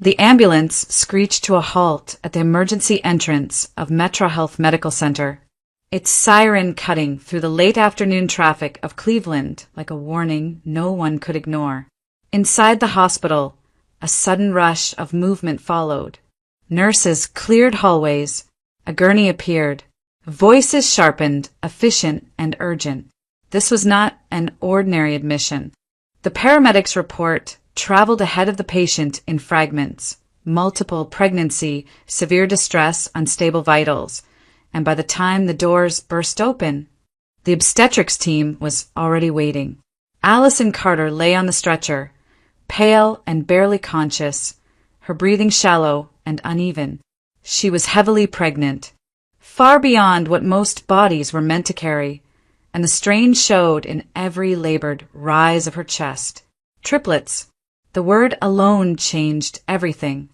The ambulance screeched to a halt at the emergency entrance of Metro Health Medical Center, its siren cutting through the late afternoon traffic of Cleveland like a warning no one could ignore. Inside the hospital, a sudden rush of movement followed. Nurses cleared hallways. A gurney appeared. Voices sharpened, efficient and urgent. This was not an ordinary admission. The paramedics' report traveled ahead of the patient in fragments: multiple pregnancy, severe distress, unstable vitals, and by the time the doors burst open, the obstetrics team was already waiting. Allison Carter lay on the stretcher, pale and barely conscious, her breathing shallow and uneven. She was heavily pregnant, far beyond what most bodies were meant to carry, and the strain showed in every labored rise of her chest. Triplets. The word alone changed everything.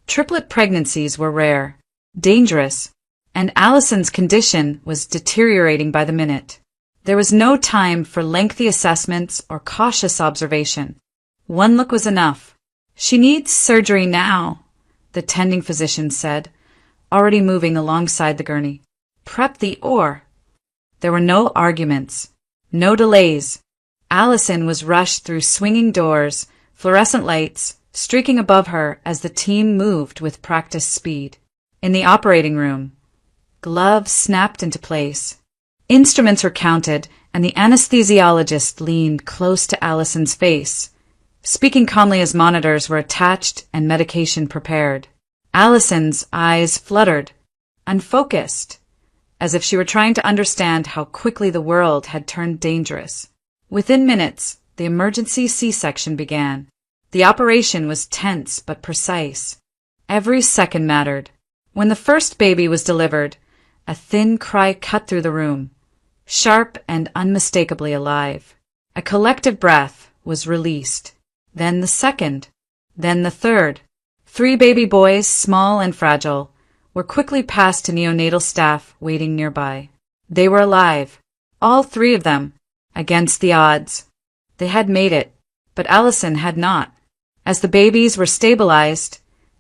Triplet pregnancies were rare, dangerous, and Allison's condition was deteriorating by the minute. There was no time for lengthy assessments or cautious observation. One look was enough. "She needs surgery now," the tending physician said, already moving alongside the gurney. "Prep the oar." There were no arguments, no delays. Allison was rushed through swinging doors, fluorescent lights streaking above her as the team moved with practiced speed. In the operating room, gloves snapped into place. Instruments were counted, and the anesthesiologist leaned close to Allison's face, speaking calmly as monitors were attached and medication prepared. Allison's eyes fluttered, unfocused, as if she were trying to understand how quickly the world had turned dangerous. Within minutes, the emergency C-section began. The operation was tense but precise. Every second mattered. When the first baby was delivered, a thin cry cut through the room, sharp and unmistakably alive. A collective breath was released. Then the second, then the third. 3 baby boys, small and fragile, were quickly passed to neonatal staff waiting nearby. They were alive, all 3 of them, against the odds. They had made it, but Allison had not. As the babies were stabilized,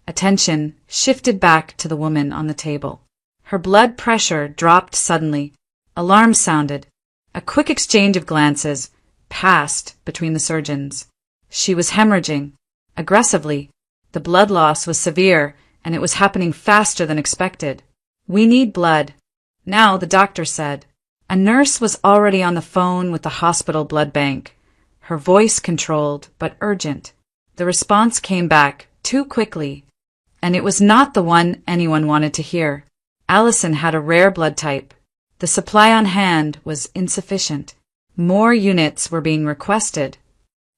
attention shifted back to the woman on the table. Her blood pressure dropped suddenly. Alarm sounded. A quick exchange of glances passed between the surgeons. She was hemorrhaging, aggressively. The blood loss was severe, and it was happening faster than expected. "We need blood now," the doctor said. A nurse was already on the phone with the hospital blood bank, her voice controlled but urgent. The response came back too quickly, and it was not the one anyone wanted to hear. Allison had a rare blood type. The supply on hand was insufficient. More units were being requested,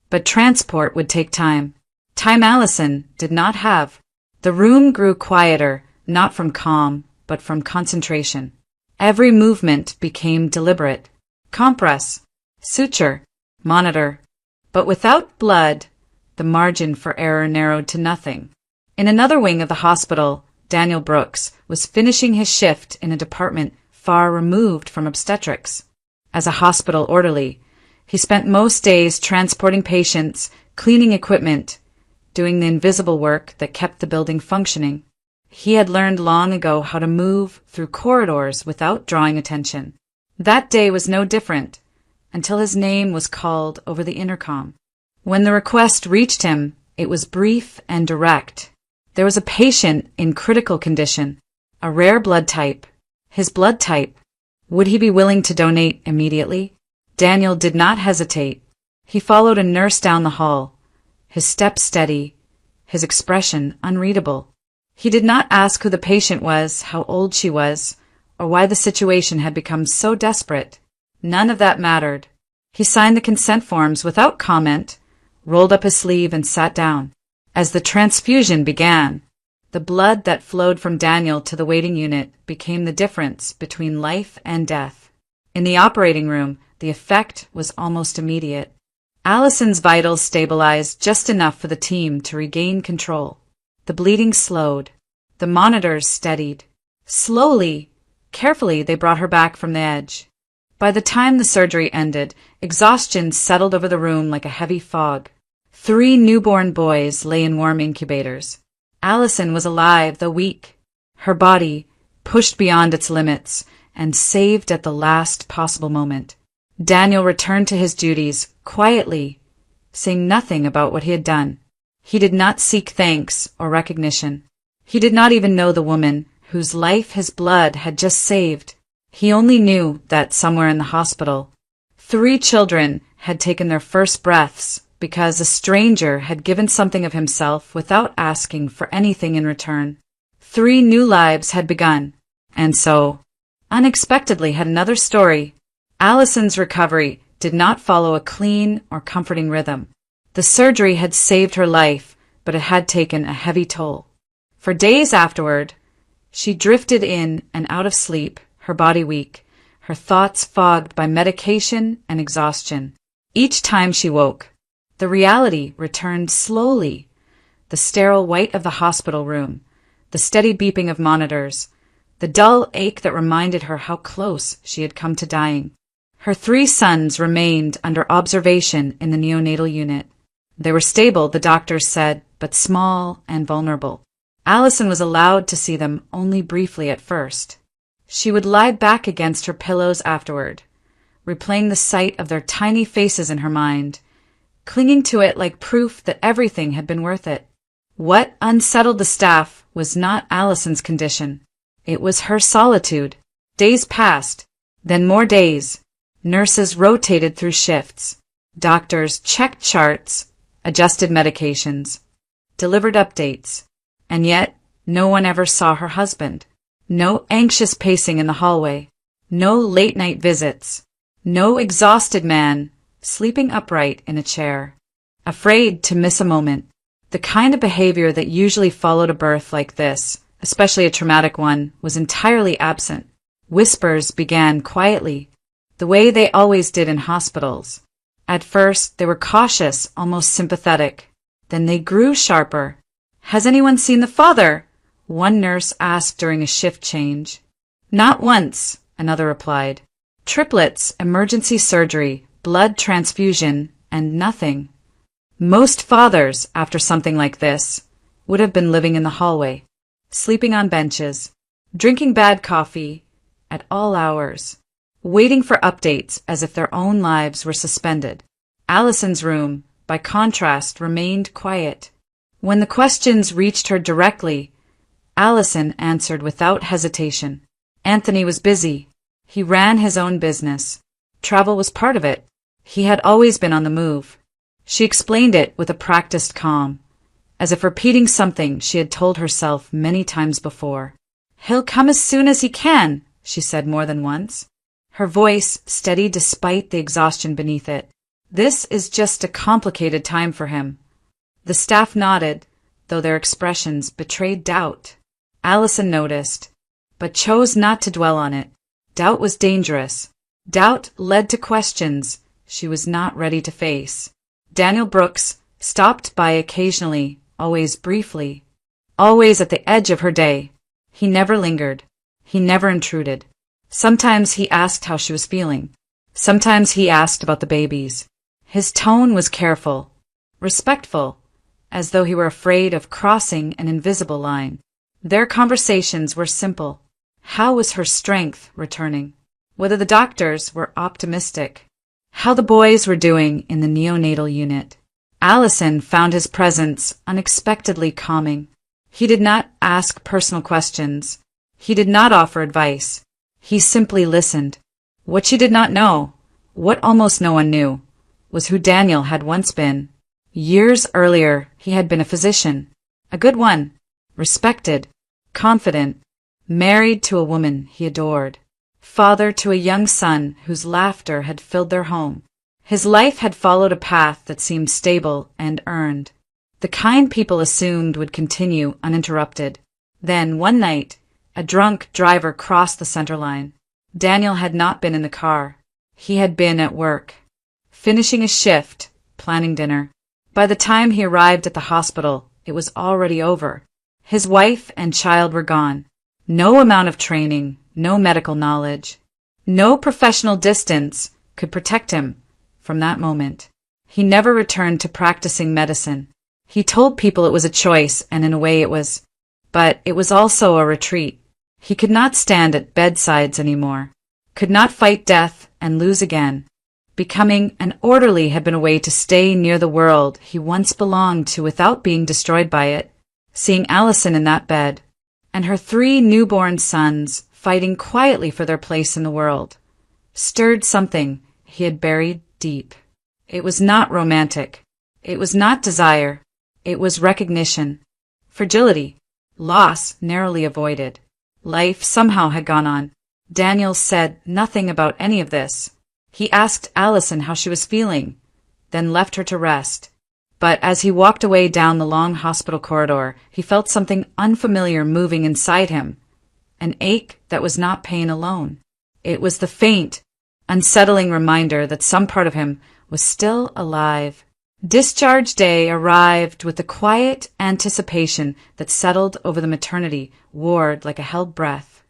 but transport would take time. Time Allison did not have. The room grew quieter, not from calm, but from concentration. Every movement became deliberate. Compress, suture, monitor. But without blood, the margin for error narrowed to nothing. In another wing of the hospital, Daniel Brooks was finishing his shift in a department far removed from obstetrics. As a hospital orderly, he spent most days transporting patients, cleaning equipment, doing the invisible work that kept the building functioning. He had learned long ago how to move through corridors without drawing attention. That day was no different, until his name was called over the intercom. When the request reached him, it was brief and direct. There was a patient in critical condition, a rare blood type. His blood type. Would he be willing to donate immediately? Daniel did not hesitate. He followed a nurse down the hall, his step steady, his expression unreadable. He did not ask who the patient was, how old she was, or why the situation had become so desperate. None of that mattered. He signed the consent forms without comment, rolled up his sleeve and sat down. As the transfusion began, the blood that flowed from Daniel to the waiting unit became the difference between life and death. In the operating room, the effect was almost immediate. Allison's vitals stabilized just enough for the team to regain control. The bleeding slowed. The monitors steadied. Slowly, carefully, they brought her back from the edge. By the time the surgery ended, exhaustion settled over the room like a heavy fog. 3 newborn boys lay in warm incubators. Allison was alive, though weak. Her body, pushed beyond its limits, and saved at the last possible moment. Daniel returned to his duties, quietly, saying nothing about what he had done. He did not seek thanks or recognition. He did not even know the woman whose life his blood had just saved. He only knew that somewhere in the hospital, 3 children had taken their first breaths because a stranger had given something of himself without asking for anything in return. 3 new lives had begun, and so, unexpectedly, had another story. Allison's recovery did not follow a clean or comforting rhythm. The surgery had saved her life, but it had taken a heavy toll. For days afterward, she drifted in and out of sleep, her body weak, her thoughts fogged by medication and exhaustion. Each time she woke, the reality returned slowly. The sterile white of the hospital room, the steady beeping of monitors, the dull ache that reminded her how close she had come to dying. Her 3 sons remained under observation in the neonatal unit. They were stable, the doctors said, but small and vulnerable. Allison was allowed to see them only briefly at first. She would lie back against her pillows afterward, replaying the sight of their tiny faces in her mind, clinging to it like proof that everything had been worth it. What unsettled the staff was not Allison's condition. It was her solitude. Days passed, then more days. Nurses rotated through shifts. Doctors checked charts, adjusted medications, delivered updates, and yet no one ever saw her husband. No anxious pacing in the hallway, no late-night visits, no exhausted man sleeping upright in a chair, afraid to miss a moment. The kind of behavior that usually followed a birth like this, especially a traumatic one, was entirely absent. Whispers began quietly, the way they always did in hospitals. At first, they were cautious, almost sympathetic. Then they grew sharper. "Has anyone seen the father?" one nurse asked during a shift change. "Not once," another replied. Triplets, emergency surgery, blood transfusion, and nothing. Most fathers, after something like this, would have been living in the hallway, sleeping on benches, drinking bad coffee at all hours, waiting for updates as if their own lives were suspended. Allison's room, by contrast, remained quiet. When the questions reached her directly, Allison answered without hesitation. Anthony was busy. He ran his own business. Travel was part of it. He had always been on the move. She explained it with a practiced calm, as if repeating something she had told herself many times before. "He'll come as soon as he can," she said more than once, her voice steady despite the exhaustion beneath it. "This is just a complicated time for him." The staff nodded, though their expressions betrayed doubt. Allison noticed, but chose not to dwell on it. Doubt was dangerous. Doubt led to questions she was not ready to face. Daniel Brooks stopped by occasionally, always briefly, always at the edge of her day. He never lingered. He never intruded. Sometimes he asked how she was feeling. Sometimes he asked about the babies. His tone was careful, respectful, as though he were afraid of crossing an invisible line. Their conversations were simple. How was her strength returning? Whether the doctors were optimistic. How the boys were doing in the neonatal unit. Allison found his presence unexpectedly calming. He did not ask personal questions. He did not offer advice. He simply listened. What she did not know, what almost no one knew, was who Daniel had once been. Years earlier, he had been a physician, a good one, respected, confident, married to a woman he adored, father to a young son whose laughter had filled their home. His life had followed a path that seemed stable and earned, the kind people assumed would continue uninterrupted. Then, one night, a drunk driver crossed the center line. Daniel had not been in the car. He had been at work, finishing a shift, planning dinner. By the time he arrived at the hospital, it was already over. His wife and child were gone. No amount of training, no medical knowledge, no professional distance could protect him from that moment. He never returned to practicing medicine. He told people it was a choice, and in a way it was. But it was also a retreat. He could not stand at bedsides anymore, could not fight death and lose again. Becoming an orderly had been a way to stay near the world he once belonged to without being destroyed by it. Seeing Allison in that bed, and her 3 newborn sons fighting quietly for their place in the world, stirred something he had buried deep. It was not romantic. It was not desire. It was recognition. Fragility. Loss narrowly avoided. Life somehow had gone on. Daniel said nothing about any of this. He asked Allison how she was feeling, then left her to rest. But as he walked away down the long hospital corridor, he felt something unfamiliar moving inside him. An ache that was not pain alone. It was the faint, unsettling reminder that some part of him was still alive. Discharge day arrived with the quiet anticipation that settled over the maternity ward like a held breath.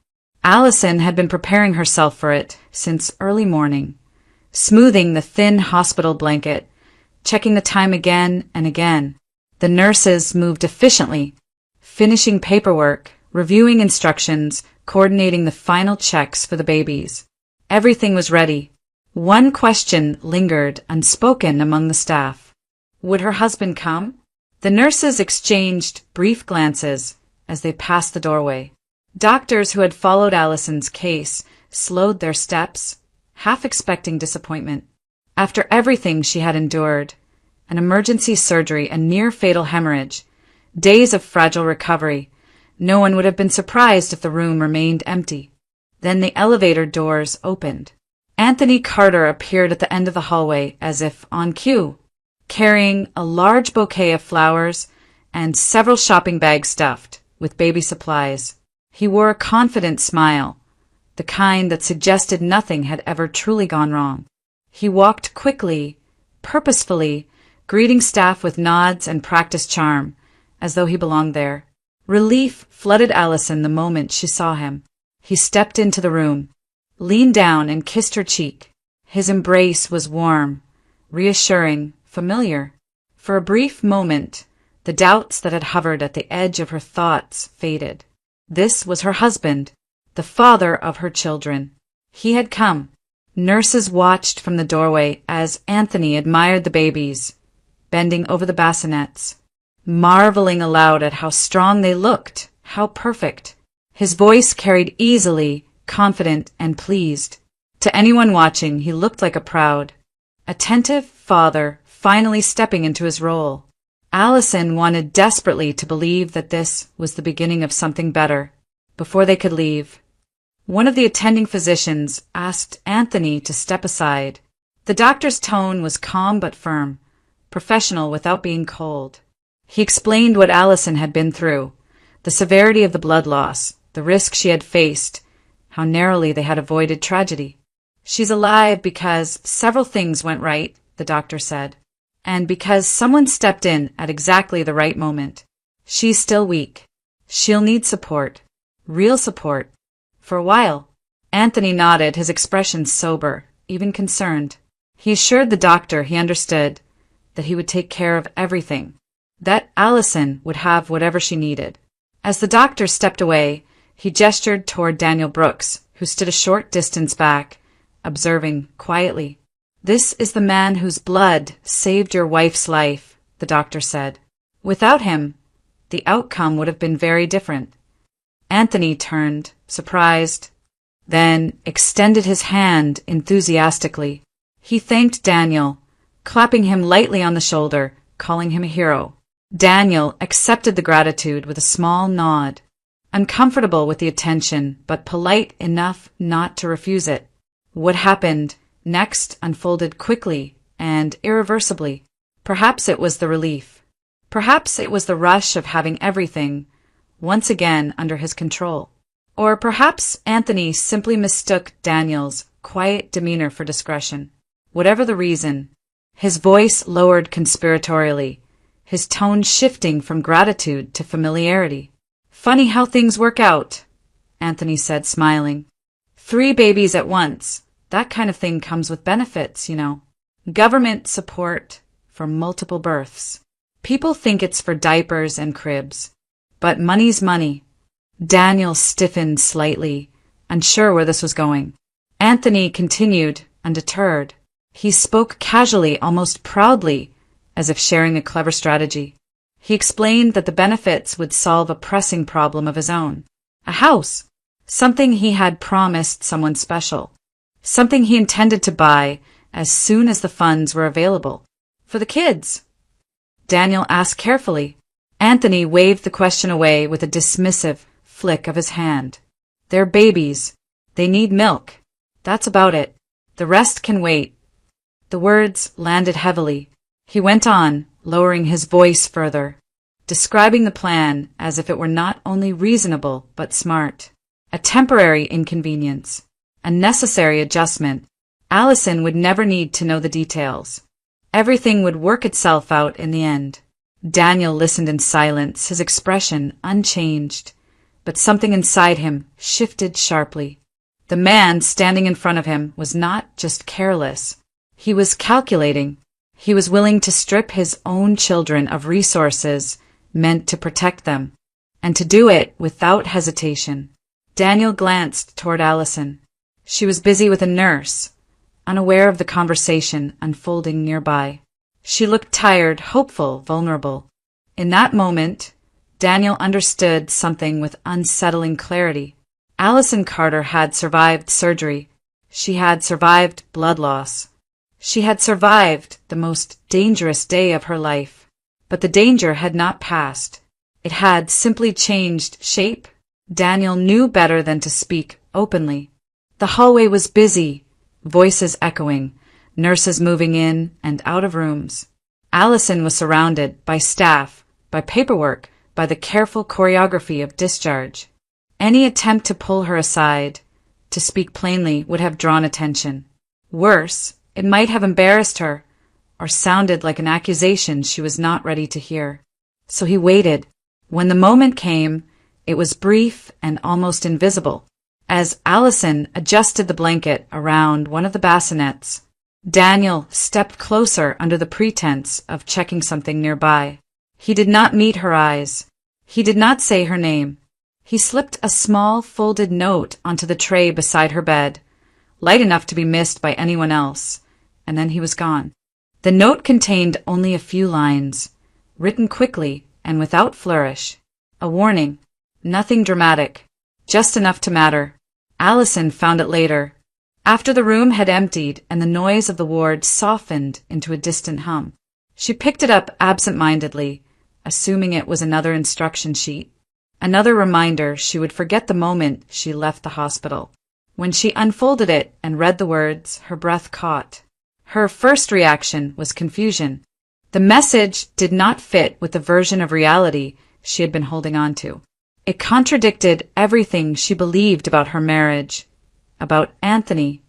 Allison had been preparing herself for it since early morning, smoothing the thin hospital blanket, checking the time again and again. The nurses moved efficiently, finishing paperwork, reviewing instructions, coordinating the final checks for the babies. Everything was ready. One question lingered unspoken among the staff. Would her husband come? The nurses exchanged brief glances as they passed the doorway. Doctors who had followed Allison's case slowed their steps, half expecting disappointment. After everything she had endured, an emergency surgery, a near-fatal hemorrhage, days of fragile recovery, no one would have been surprised if the room remained empty. Then the elevator doors opened. Anthony Carter appeared at the end of the hallway as if on cue, carrying a large bouquet of flowers and several shopping bags stuffed with baby supplies. He wore a confident smile, the kind that suggested nothing had ever truly gone wrong. He walked quickly, purposefully, greeting staff with nods and practiced charm, as though he belonged there. Relief flooded Allison the moment she saw him. He stepped into the room, leaned down and kissed her cheek. His embrace was warm, reassuring, familiar. For a brief moment, the doubts that had hovered at the edge of her thoughts faded. This was her husband, the father of her children. He had come. Nurses watched from the doorway as Anthony admired the babies, bending over the bassinets, marveling aloud at how strong they looked, how perfect. His voice carried easily, confident and pleased. To anyone watching, he looked like a proud, attentive father finally stepping into his role. Allison wanted desperately to believe that this was the beginning of something better. Before they could leave, one of the attending physicians asked Anthony to step aside. The doctor's tone was calm but firm, professional without being cold. He explained what Allison had been through, the severity of the blood loss, the risk she had faced, how narrowly they had avoided tragedy. She's alive because several things went right, the doctor said, and because someone stepped in at exactly the right moment. She's still weak. She'll need support, real support, for a while. Anthony nodded, his expression sober, even concerned. He assured the doctor he understood, that he would take care of everything, that Allison would have whatever she needed. As the doctor stepped away, he gestured toward Daniel Brooks, who stood a short distance back, observing quietly. "This is the man whose blood saved your wife's life," the doctor said. "Without him, the outcome would have been very different." Anthony turned, surprised, then extended his hand enthusiastically. He thanked Daniel, clapping him lightly on the shoulder, calling him a hero. Daniel accepted the gratitude with a small nod, uncomfortable with the attention, but polite enough not to refuse it. What happened next unfolded quickly and irreversibly. Perhaps it was the relief. Perhaps it was the rush of having everything once again under his control. Or perhaps Anthony simply mistook Daniel's quiet demeanor for discretion. Whatever the reason, his voice lowered conspiratorially, his tone shifting from gratitude to familiarity. "Funny how things work out," Anthony said, smiling. "3 babies at once. That kind of thing comes with benefits, you know. Government support for multiple births." People think it's for diapers and cribs. But money's money. Daniel stiffened slightly, unsure where this was going. Anthony continued, undeterred. He spoke casually, almost proudly, as if sharing a clever strategy. He explained that the benefits would solve a pressing problem of his own. A house. Something he had promised someone special. Something he intended to buy as soon as the funds were available. For the kids. Daniel asked carefully. Anthony waved the question away with a dismissive flick of his hand. They're babies. They need milk. That's about it. The rest can wait. The words landed heavily. He went on, lowering his voice further, describing the plan as if it were not only reasonable but smart. A temporary inconvenience. A necessary adjustment. Allison would never need to know the details. Everything would work itself out in the end. Daniel listened in silence, his expression unchanged, but something inside him shifted sharply. The man standing in front of him was not just careless. He was calculating. He was willing to strip his own children of resources meant to protect them, and to do it without hesitation. Daniel glanced toward Allison. She was busy with a nurse, unaware of the conversation unfolding nearby. She looked tired, hopeful, vulnerable. In that moment, Daniel understood something with unsettling clarity. Allison Carter had survived surgery. She had survived blood loss. She had survived the most dangerous day of her life. But the danger had not passed. It had simply changed shape. Daniel knew better than to speak openly. The hallway was busy, voices echoing, nurses moving in and out of rooms. Allison was surrounded by staff, by paperwork, by the careful choreography of discharge. Any attempt to pull her aside, to speak plainly, would have drawn attention. Worse, it might have embarrassed her, or sounded like an accusation she was not ready to hear. So he waited. When the moment came, it was brief and almost invisible. As Allison adjusted the blanket around one of the bassinets, Daniel stepped closer under the pretense of checking something nearby. He did not meet her eyes. He did not say her name. He slipped a small folded note onto the tray beside her bed, light enough to be missed by anyone else, and then he was gone. The note contained only a few lines, written quickly and without flourish. A warning. Nothing dramatic. Just enough to matter. Allison found it later, after the room had emptied and the noise of the ward softened into a distant hum. She picked it up absent-mindedly, assuming it was another instruction sheet, another reminder she would forget the moment she left the hospital. When she unfolded it and read the words, her breath caught. Her first reaction was confusion. The message did not fit with the version of reality she had been holding on to. It contradicted everything she believed about her marriage, about Anthony,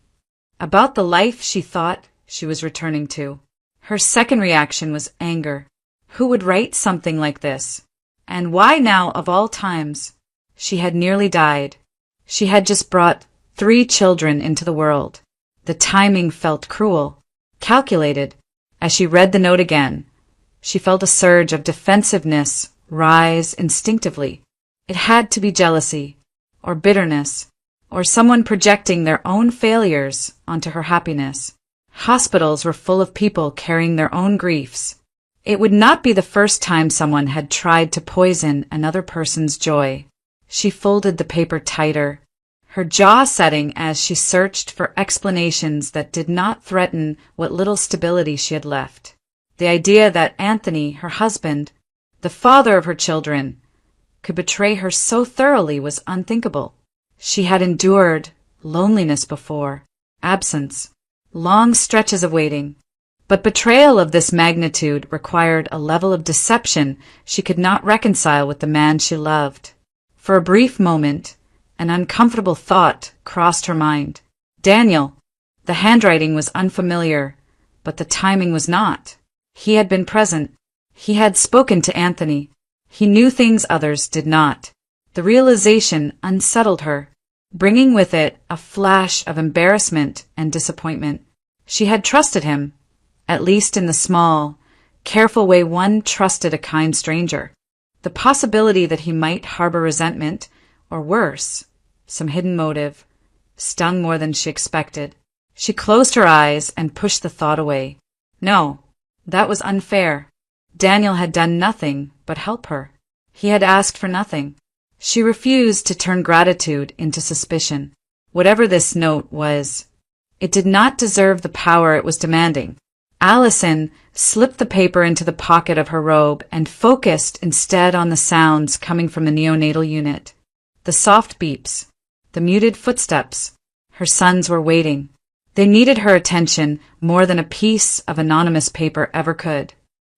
about the life she thought she was returning to. Her second reaction was anger. Who would write something like this? And why now, of all times? She had nearly died. She had just brought 3 children into the world. The timing felt cruel, calculated. As she read the note again, she felt a surge of defensiveness rise instinctively. It had to be jealousy, or bitterness, or someone projecting their own failures onto her happiness. Hospitals were full of people carrying their own griefs. It would not be the first time someone had tried to poison another person's joy. She folded the paper tighter, her jaw setting as she searched for explanations that did not threaten what little stability she had left. The idea that Anthony, her husband, the father of her children, could betray her so thoroughly was unthinkable. She had endured loneliness before, absence, long stretches of waiting. But betrayal of this magnitude required a level of deception she could not reconcile with the man she loved. For a brief moment, an uncomfortable thought crossed her mind. Daniel. The handwriting was unfamiliar, but the timing was not. He had been present. He had spoken to Anthony. He knew things others did not. The realization unsettled her, bringing with it a flash of embarrassment and disappointment. She had trusted him, at least in the small, careful way one trusted a kind stranger. The possibility that he might harbor resentment, or worse, some hidden motive, stung more than she expected. She closed her eyes and pushed the thought away. No, that was unfair. Daniel had done nothing but help her. He had asked for nothing. She refused to turn gratitude into suspicion. Whatever this note was, it did not deserve the power it was demanding. Allison slipped the paper into the pocket of her robe and focused instead on the sounds coming from the neonatal unit. The soft beeps, the muted footsteps. Her sons were waiting. They needed her attention more than a piece of anonymous paper ever could.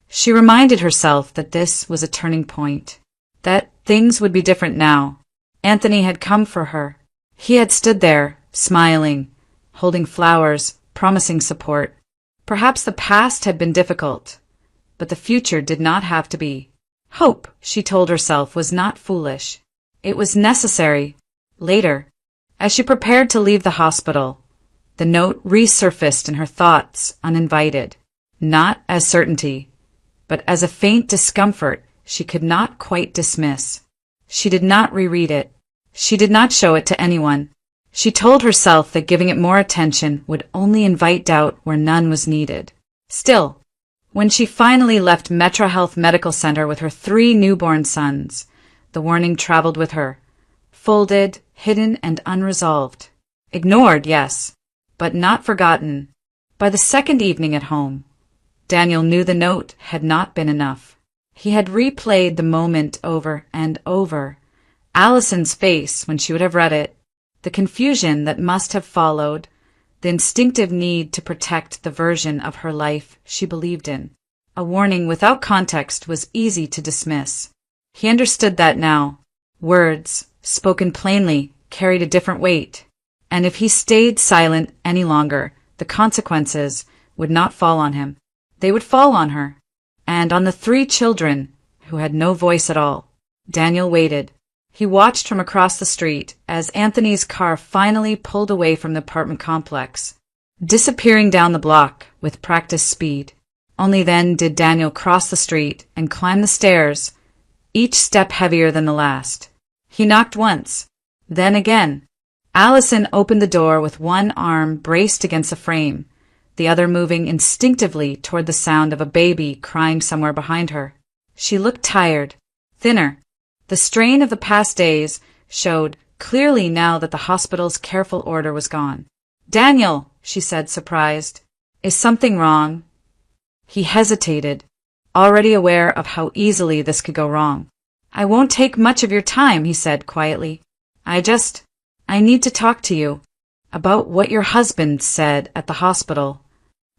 She reminded herself that this was a turning point, that things would be different now. Anthony had come for her. He had stood there, smiling, holding flowers, promising support. Perhaps the past had been difficult, but the future did not have to be. Hope, she told herself, was not foolish. It was necessary. Later, as she prepared to leave the hospital, the note resurfaced in her thoughts uninvited, not as certainty, but as a faint discomfort she could not quite dismiss. She did not reread it. She did not show it to anyone. She told herself that giving it more attention would only invite doubt where none was needed. Still, when she finally left Metro Health Medical Center with her 3 newborn sons, the warning traveled with her, folded, hidden, and unresolved. Ignored, yes, but not forgotten. By the second evening at home, Daniel knew the note had not been enough. He had replayed the moment over and over. Allison's face when she would have read it, the confusion that must have followed, the instinctive need to protect the version of her life she believed in. A warning without context was easy to dismiss. He understood that now. Words, spoken plainly, carried a different weight, and if he stayed silent any longer, the consequences would not fall on him. They would fall on her, and on the 3 children who had no voice at all. Daniel waited. He watched from across the street as Anthony's car finally pulled away from the apartment complex, disappearing down the block with practiced speed. Only then did Daniel cross the street and climb the stairs, each step heavier than the last. He knocked once, then again. Allison opened the door with one arm braced against the frame, the other moving instinctively toward the sound of a baby crying somewhere behind her. She looked tired, thinner. The strain of the past days showed clearly now that the hospital's careful order was gone. "Daniel," she said, surprised. "Is something wrong?" He hesitated, already aware of how easily this could go wrong. "I won't take much of your time," he said quietly. I need to talk to you about what your husband said at the hospital."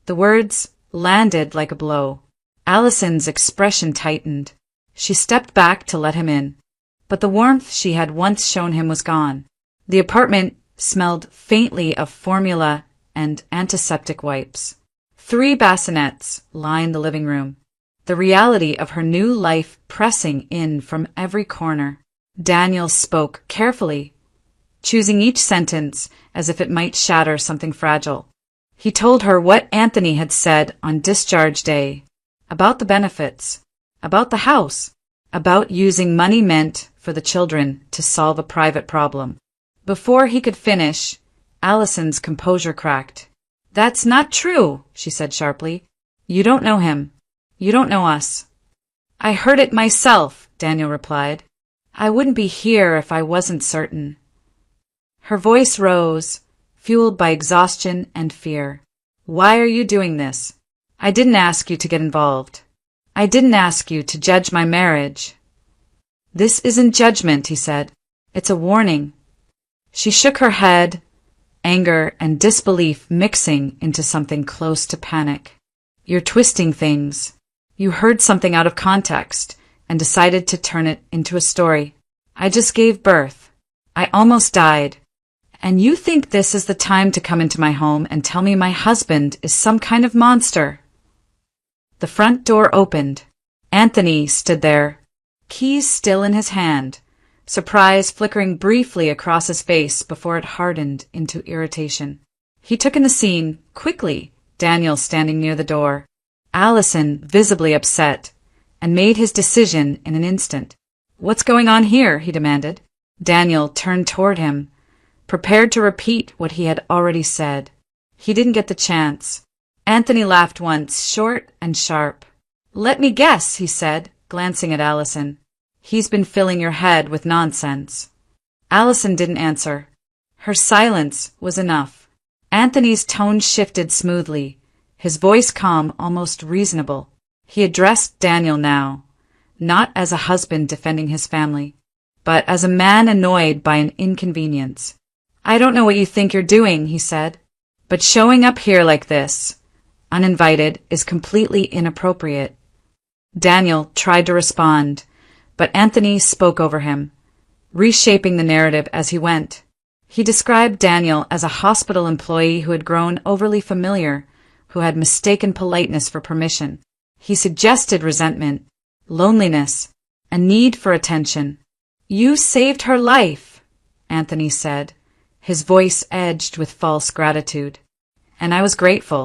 The words landed like a blow. Allison's expression tightened. She stepped back to let him in, but the warmth she had once shown him was gone. The apartment smelled faintly of formula and antiseptic wipes. 3 bassinets lined the living room, the reality of her new life pressing in from every corner. Daniel spoke carefully, choosing each sentence as if it might shatter something fragile. He told her what Anthony had said on discharge day, about the benefits, about the house, about using money meant for the children to solve a private problem. Before he could finish, Allison's composure cracked. "That's not true," she said sharply. "You don't know him. You don't know us." "I heard it myself," Daniel replied. "I wouldn't be here if I wasn't certain." Her voice rose, fueled by exhaustion and fear. "Why are you doing this? I didn't ask you to get involved. I didn't ask you to judge my marriage." "This isn't judgment," he said. "It's a warning." She shook her head, anger and disbelief mixing into something close to panic. "You're twisting things. You heard something out of context and decided to turn it into a story. I just gave birth. I almost died. And you think this is the time to come into my home and tell me my husband is some kind of monster?" The front door opened. Anthony stood there, keys still in his hand, surprise flickering briefly across his face before it hardened into irritation. He took in the scene, quickly, Daniel standing near the door, Allison, visibly upset, and made his decision in an instant. "What's going on here?" he demanded. Daniel turned toward him, prepared to repeat what he had already said. He didn't get the chance. Anthony laughed once, short and sharp. "Let me guess," he said, glancing at Allison. "He's been filling your head with nonsense." Allison didn't answer. Her silence was enough. Anthony's tone shifted smoothly, his voice calm, almost reasonable. He addressed Daniel now, not as a husband defending his family, but as a man annoyed by an inconvenience. "I don't know what you think you're doing," he said, "but showing up here like this, uninvited, is completely inappropriate." Daniel tried to respond, but Anthony spoke over him, reshaping the narrative as he went. He described Daniel as a hospital employee who had grown overly familiar, who had mistaken politeness for permission. He suggested resentment, loneliness, a need for attention. "You saved her life," Anthony said, his voice edged with false gratitude. "And I was grateful.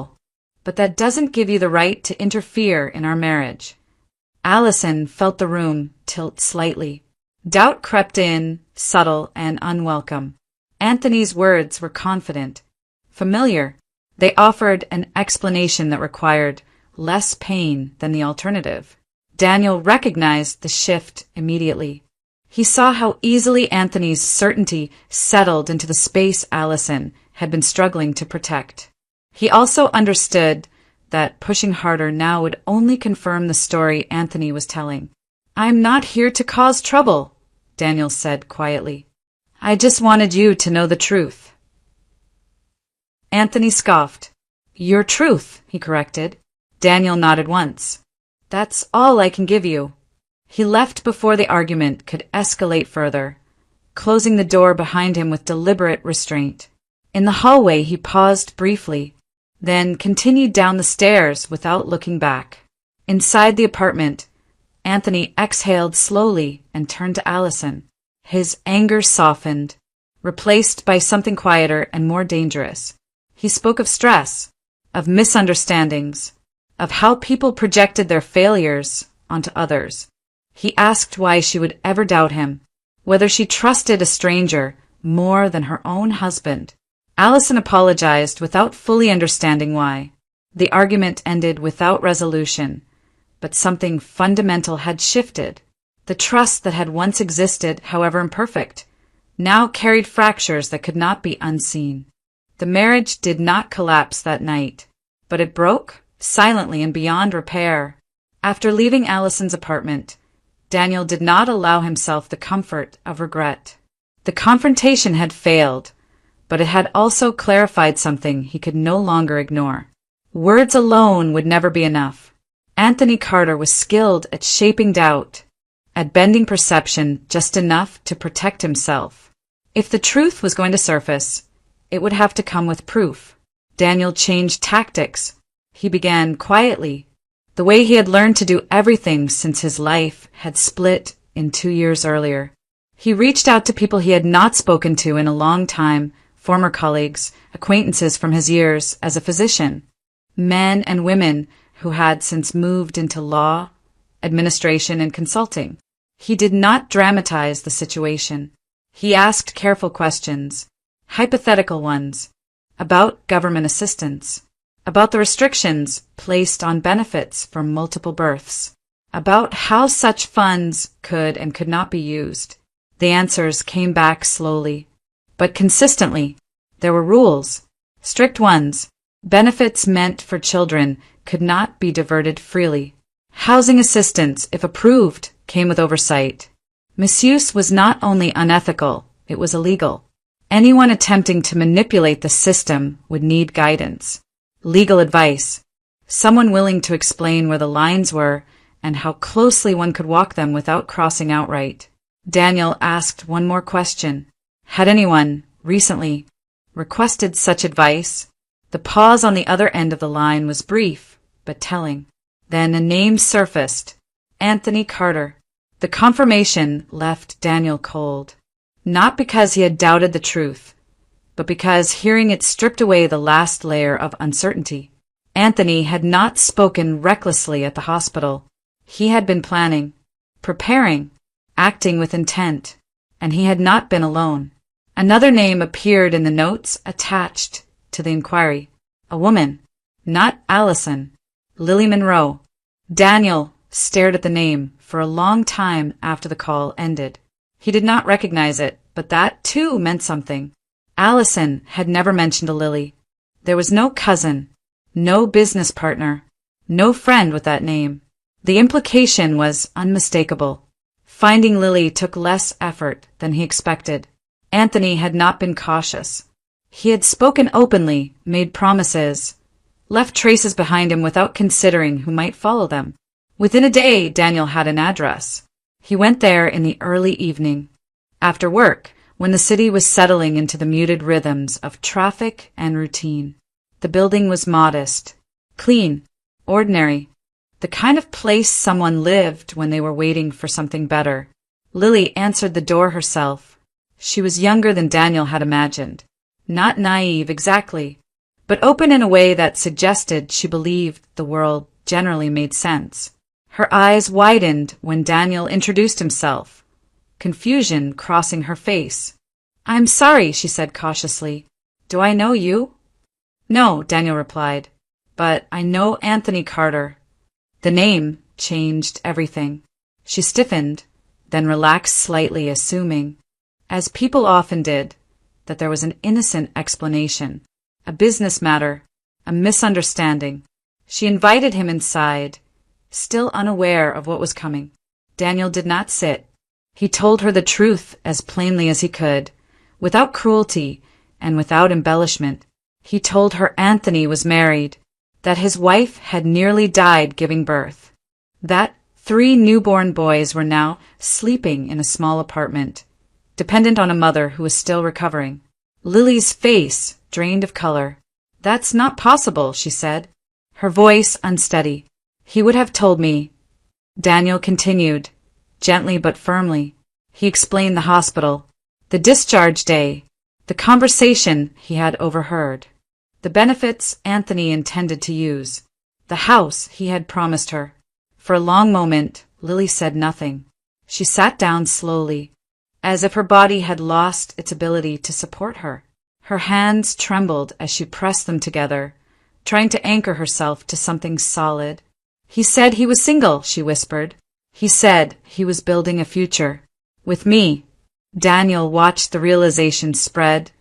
But that doesn't give you the right to interfere in our marriage." Allison felt the room tilt slightly. Doubt crept in, subtle and unwelcome. Anthony's words were confident, familiar. They offered an explanation that required less pain than the alternative. Daniel recognized the shift immediately. He saw how easily Anthony's certainty settled into the space Allison had been struggling to protect. He also understood that pushing harder now would only confirm the story Anthony was telling. "I'm not here to cause trouble," Daniel said quietly. "I just wanted you to know the truth." Anthony scoffed. "Your truth," he corrected. Daniel nodded once. "That's all I can give you." He left before the argument could escalate further, closing the door behind him with deliberate restraint. In the hallway he paused briefly, then continued down the stairs without looking back. Inside the apartment, Anthony exhaled slowly and turned to Allison. His anger softened, replaced by something quieter and more dangerous. He spoke of stress, of misunderstandings, of how people projected their failures onto others. He asked why she would ever doubt him, whether she trusted a stranger more than her own husband. Allison apologized without fully understanding why. The argument ended without resolution, but something fundamental had shifted. The trust that had once existed, however imperfect, now carried fractures that could not be unseen. The marriage did not collapse that night, but it broke, silently and beyond repair. After leaving Allison's apartment, Daniel did not allow himself the comfort of regret. The confrontation had failed, but it had also clarified something he could no longer ignore. Words alone would never be enough. Anthony Carter was skilled at shaping doubt, at bending perception just enough to protect himself. If the truth was going to surface, it would have to come with proof. Daniel changed tactics. He began quietly, the way he had learned to do everything since his life had split in 2 years earlier. He reached out to people he had not spoken to in a long time, former colleagues, acquaintances from his years as a physician, men and women who had since moved into law, administration, and consulting. He did not dramatize the situation. He asked careful questions, hypothetical ones, about government assistance, about the restrictions placed on benefits for multiple births, about how such funds could and could not be used. The answers came back slowly, but consistently. There were rules, strict ones. Benefits meant for children could not be diverted freely. Housing assistance, if approved, came with oversight. Misuse was not only unethical, it was illegal. Anyone attempting to manipulate the system would need guidance, legal advice, someone willing to explain where the lines were and how closely one could walk them without crossing outright. Daniel asked one more question. Had anyone, recently, requested such advice? The pause on the other end of the line was brief, but telling. Then a name surfaced. Anthony Carter. The confirmation left Daniel cold. Not because he had doubted the truth, but because hearing it stripped away the last layer of uncertainty. Anthony had not spoken recklessly at the hospital. He had been planning, preparing, acting with intent, and he had not been alone. Another name appeared in the notes attached to the inquiry. A woman, not Allison, Lily Monroe. Daniel stared at the name for a long time after the call ended. He did not recognize it, but that, too, meant something. Allison had never mentioned a Lily. There was no cousin, no business partner, no friend with that name. The implication was unmistakable. Finding Lily took less effort than he expected. Anthony had not been cautious. He had spoken openly, made promises, left traces behind him without considering who might follow them. Within a day, Daniel had an address. He went there in the early evening, after work, when the city was settling into the muted rhythms of traffic and routine. The building was modest, clean, ordinary, the kind of place someone lived when they were waiting for something better. Lily answered the door herself. She was younger than Daniel had imagined. Not naive exactly, but open in a way that suggested she believed the world generally made sense. Her eyes widened when Daniel introduced himself, confusion crossing her face. "I'm sorry," she said cautiously. "Do I know you?" "No," Daniel replied, "but I know Anthony Carter." The name changed everything. She stiffened, then relaxed slightly, assuming, as people often did, that there was an innocent explanation, a business matter, a misunderstanding. She invited him inside, still unaware of what was coming. Daniel did not sit. He told her the truth as plainly as he could, without cruelty and without embellishment. He told her Anthony was married, that his wife had nearly died giving birth, that 3 newborn boys were now sleeping in a small apartment, dependent on a mother who was still recovering. Lily's face drained of color. "That's not possible," she said, her voice unsteady. "He would have told me." Daniel continued, gently but firmly. He explained the hospital, the discharge day, the conversation he had overheard, the benefits Anthony intended to use, the house he had promised her. For a long moment, Lily said nothing. She sat down slowly, as if her body had lost its ability to support her. Her hands trembled as she pressed them together, trying to anchor herself to something solid. "He said he was single," she whispered. "He said he was building a future. With me." Daniel watched the realization spread,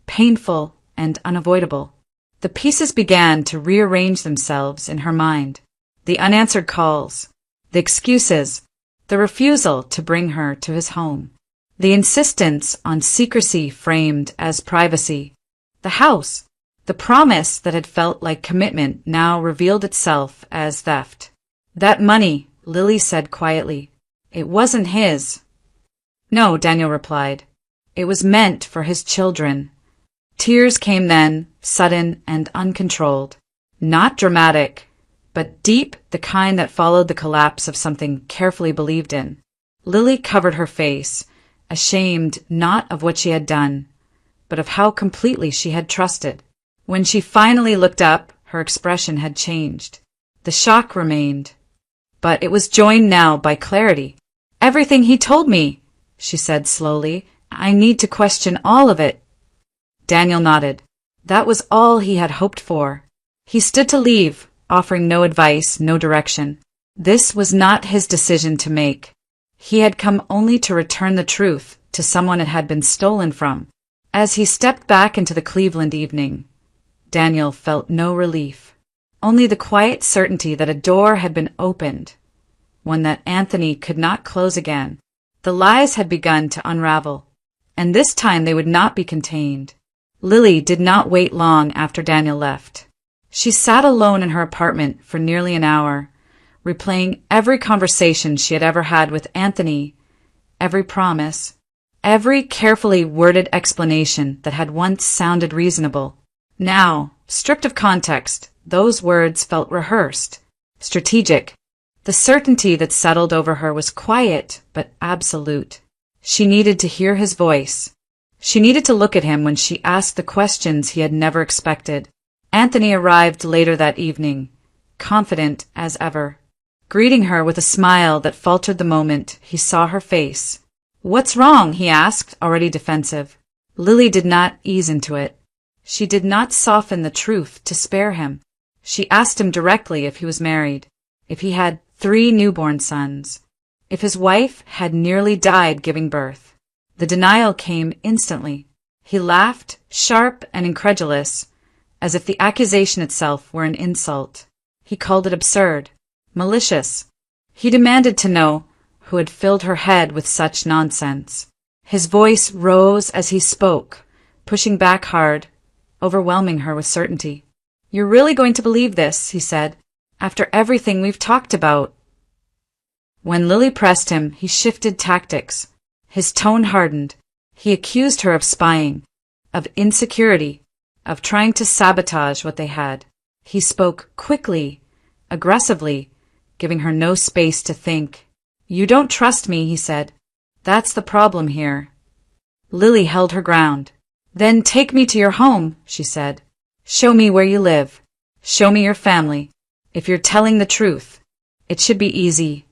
painful and unavoidable. The pieces began to rearrange themselves in her mind. The unanswered calls, the excuses, the refusal to bring her to his home, the insistence on secrecy framed as privacy, the house, the promise that had felt like commitment now revealed itself as theft. "That money," Lily said quietly, "it wasn't his." "No," Daniel replied. "It was meant for his children." Tears came then, sudden and uncontrolled. Not dramatic, but deep, the kind that followed the collapse of something carefully believed in. Lily covered her face, ashamed not of what she had done, but of how completely she had trusted. When she finally looked up, her expression had changed. The shock remained, but it was joined now by clarity. "Everything he told me," she said slowly. "I need to question all of it." Daniel nodded. That was all he had hoped for. He stood to leave, offering no advice, no direction. This was not his decision to make. He had come only to return the truth to someone it had been stolen from. As he stepped back into the Cleveland evening, Daniel felt no relief, only the quiet certainty that a door had been opened, one that Anthony could not close again. The lies had begun to unravel, and this time they would not be contained. Lily did not wait long after Daniel left. She sat alone in her apartment for nearly an hour, replaying every conversation she had ever had with Anthony, every promise, every carefully worded explanation that had once sounded reasonable. Now, stripped of context, those words felt rehearsed, strategic. The certainty that settled over her was quiet but absolute. She needed to hear his voice. She needed to look at him when she asked the questions he had never expected. Anthony arrived later that evening, confident as ever, greeting her with a smile that faltered the moment he saw her face. "What's wrong?" he asked, already defensive. Lily did not ease into it. She did not soften the truth to spare him. She asked him directly if he was married, if he had 3 newborn sons, if his wife had nearly died giving birth. The denial came instantly. He laughed, sharp and incredulous, as if the accusation itself were an insult. He called it absurd, malicious. He demanded to know who had filled her head with such nonsense. His voice rose as he spoke, pushing back hard, overwhelming her with certainty. "You're really going to believe this," he said, "after everything we've talked about?" When Lily pressed him, he shifted tactics. His tone hardened. He accused her of spying, of insecurity, of trying to sabotage what they had. He spoke quickly, aggressively, giving her no space to think. "You don't trust me," he said. "That's the problem here." Lily held her ground. "Then take me to your home," she said. "Show me where you live. Show me your family. If you're telling the truth, it should be easy."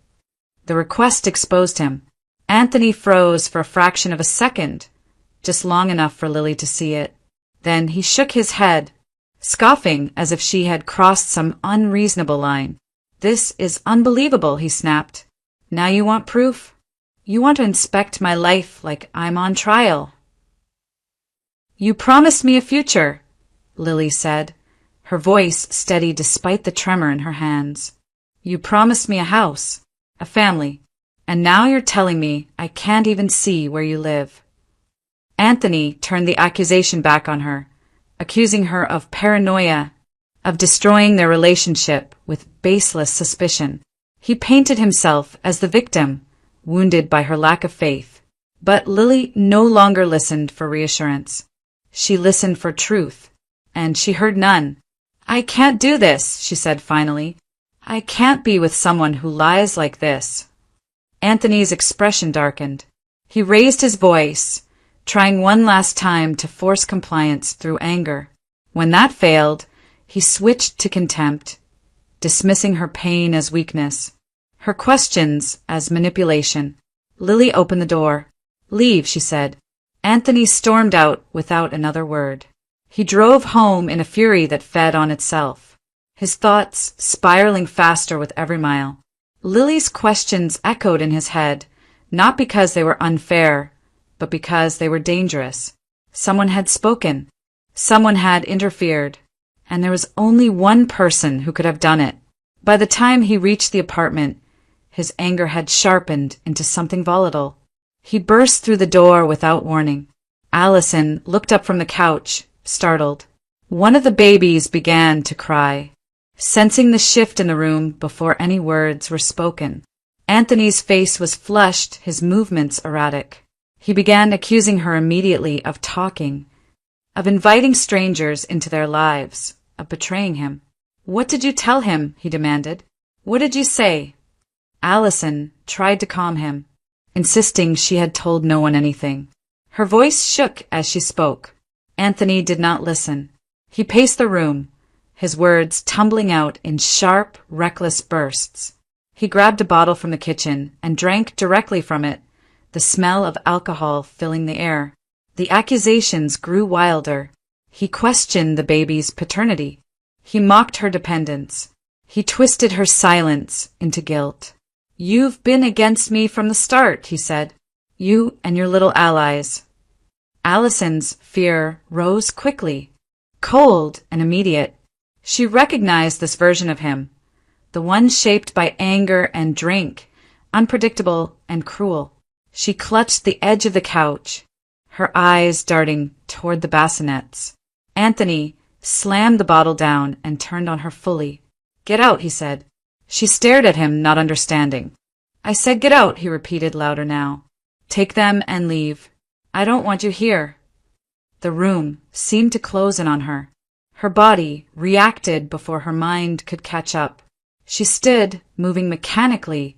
The request exposed him. Anthony froze for a fraction of a second, just long enough for Lily to see it. Then he shook his head, scoffing as if she had crossed some unreasonable line. "This is unbelievable," he snapped. "Now you want proof? You want to inspect my life like I'm on trial." "You promised me a future," Lily said, her voice steady despite the tremor in her hands. "You promised me a house, a family, and now you're telling me I can't even see where you live." Anthony turned the accusation back on her, accusing her of paranoia, of destroying their relationship with baseless suspicion. He painted himself as the victim, wounded by her lack of faith. But Lily no longer listened for reassurance. She listened for truth, and she heard none. "I can't do this," she said finally. "I can't be with someone who lies like this." Anthony's expression darkened. He raised his voice, trying one last time to force compliance through anger. When that failed, he switched to contempt, dismissing her pain as weakness, her questions as manipulation. Lily opened the door. "Leave," she said. Anthony stormed out without another word. He drove home in a fury that fed on itself, his thoughts spiraling faster with every mile. Lily's questions echoed in his head, not because they were unfair, but because they were dangerous. Someone had spoken. Someone had interfered. And there was only one person who could have done it. By the time he reached the apartment, his anger had sharpened into something volatile. He burst through the door without warning. Allison looked up from the couch, startled. One of the babies began to cry, sensing the shift in the room before any words were spoken. Anthony's face was flushed, his movements erratic. He began accusing her immediately of talking, of inviting strangers into their lives, of betraying him. "What did you tell him?" he demanded. "What did you say?" Allison tried to calm him, insisting she had told no one anything. Her voice shook as she spoke. Anthony did not listen. He paced the room, his words tumbling out in sharp, reckless bursts. He grabbed a bottle from the kitchen and drank directly from it, the smell of alcohol filling the air. The accusations grew wilder. He questioned the baby's paternity. He mocked her dependence. He twisted her silence into guilt. "You've been against me from the start," he said. "You and your little allies." Allison's fear rose quickly, cold and immediate. She recognized this version of him, the one shaped by anger and drink, unpredictable and cruel. She clutched the edge of the couch, her eyes darting toward the bassinets. Anthony slammed the bottle down and turned on her fully. "Get out," he said. She stared at him, not understanding. "I said get out," he repeated louder now. "Take them and leave. I don't want you here." The room seemed to close in on her. Her body reacted before her mind could catch up. She stood, moving mechanically,